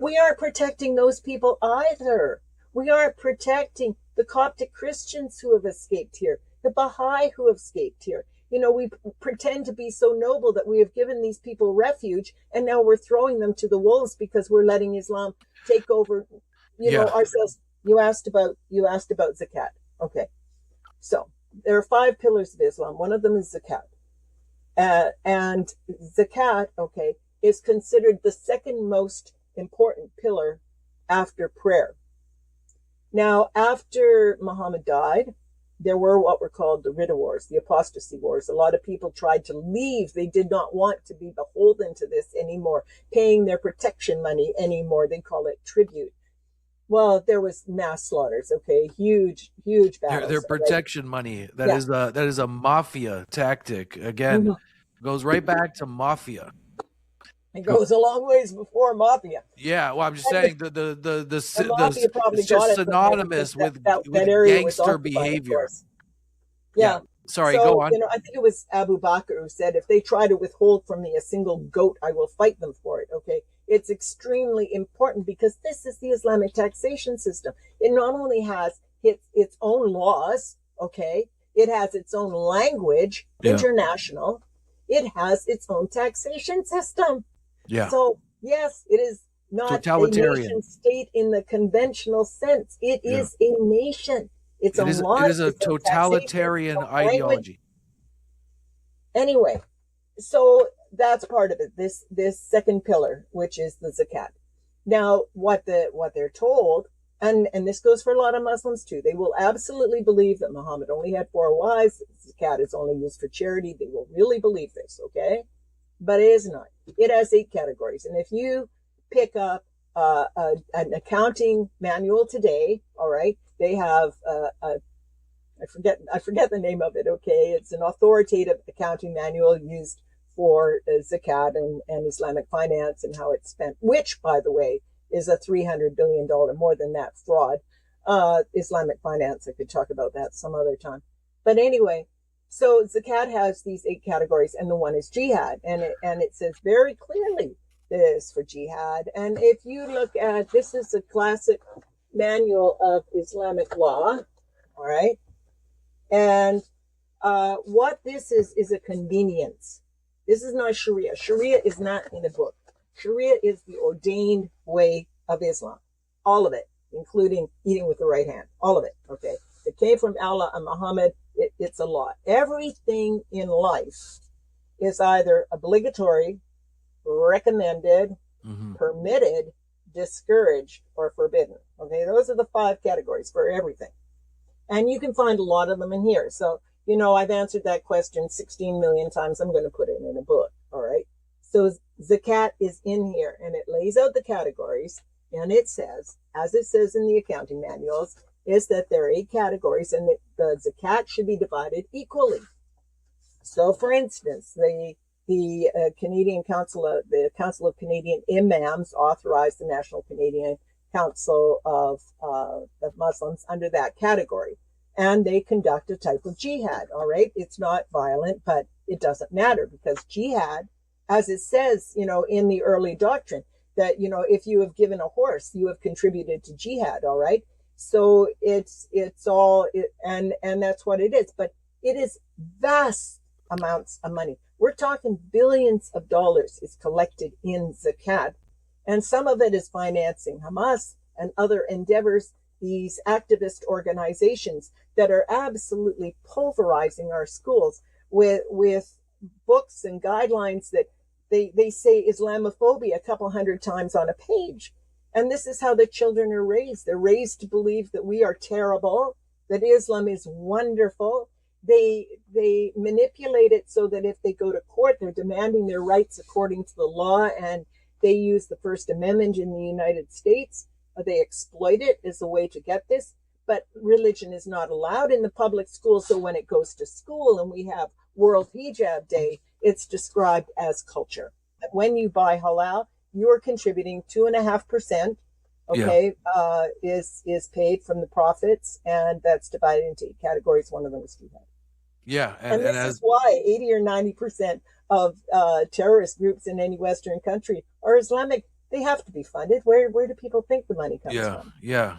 We aren't protecting those people either. We aren't protecting the Coptic Christians who have escaped here, the Baha'i who have escaped here. We pretend to be so noble that we have given these people refuge, and now we're throwing them to the wolves because we're letting Islam take over, Yeah. ourselves. You asked about zakat. Okay. So there are 5 pillars of Islam. One of them is zakat. And zakat, okay, is considered the second most important pillar after prayer. Now, after Muhammad died, there were what were called the Ridda Wars, the apostasy wars. A lot of people tried to leave. They did not want to be beholden to this anymore, paying their protection money anymore. They call it tribute. Well, there was mass slaughters, okay, huge Their battles. protection money. Yeah. That is a mafia tactic. Again, Mhm. goes right back to mafia. It goes a long ways before mafia. Yeah, well, I'm just And saying the mafia probably it's got just it from there synonymous because that, with that, that area was gangster occupied, of behavior. course. Yeah. Yeah. Sorry, go So, on. I think it was Abu Bakr who said, if they try to withhold from me a single goat, I will fight them for it. Okay. It's extremely important because this is the Islamic taxation system. It not only has its own laws, okay, it has its own language, Yeah. international, it has its own taxation system. Yeah. So, yes, it is not a Totalitarian. nation state in the conventional sense. It is a nation. Its It own is laws, a its own totalitarian taxation, its own language. ideology. Anyway, so that's part of it. This second pillar, which is the zakat. Now, what they're told, and this goes for a lot of Muslims too, they will absolutely believe that Muhammad only had 4 wives. Zakat is only used for charity. They will really believe this, okay? But it is not. It has 8 categories, and if you pick up an accounting manual today, all right, they have I forget the name of it. Okay, it's an authoritative accounting manual used for zakat and Islamic finance and how it's spent, which, by the way, is a $300 billion, more than that, fraud. Islamic finance, I could talk about that some other time. But anyway, so zakat has these 8 categories, and the one is jihad, and it says very clearly this for jihad. And if you look at, this is a classic manual of Islamic law, all right? And what this is a convenience. This is not Sharia. Sharia is not in a book. Sharia is the ordained way of Islam. All of it, including eating with the right hand. All of it, okay? It came from Allah and Muhammad. It's a law. Everything in life is either obligatory, recommended, permitted, discouraged, or forbidden. Okay, those are the 5 categories for everything. And you can find a lot of them in here. So, I've answered that question 16 million times. I'm going to put it in a book. All right. So zakat is in here, and it lays out the categories, and it says, as it says in the accounting manuals, is that there are 8 categories, and the zakat should be divided equally. So, for instance, the Canadian Council of Canadian Imams authorized the National Canadian Council of Muslims under that category, and they conduct a type of jihad. All right, it's not violent, but it doesn't matter, because jihad, as it says, in the early doctrine, that if you have given a horse, you have contributed to jihad. All right, so it's all and that's what it is. But it is vast amounts of money. We're talking billions of dollars is collected in zakat. And some of it is financing Hamas and other endeavors, these activist organizations that are absolutely pulverizing our schools with books and guidelines that they say Islamophobia a couple hundred times on a page. And this is how the children are raised. They're raised to believe that we are terrible, that Islam is wonderful. They manipulate it so that if they go to court, they're demanding their rights according to the law, and they use the First Amendment in the United States. They exploit it as a way to get this. But religion is not allowed in the public school. So when it goes to school and we have World Hijab Day, it's described as culture. When you buy halal, you're contributing 2.5%. Okay, is paid from the profits, and that's divided into 8 categories. One of them is jihad. Yeah, and this is why 80 or 90% of terrorist groups in any Western country are Islamic They have to be funded. Where do people think the money comes Yeah. from? Yeah.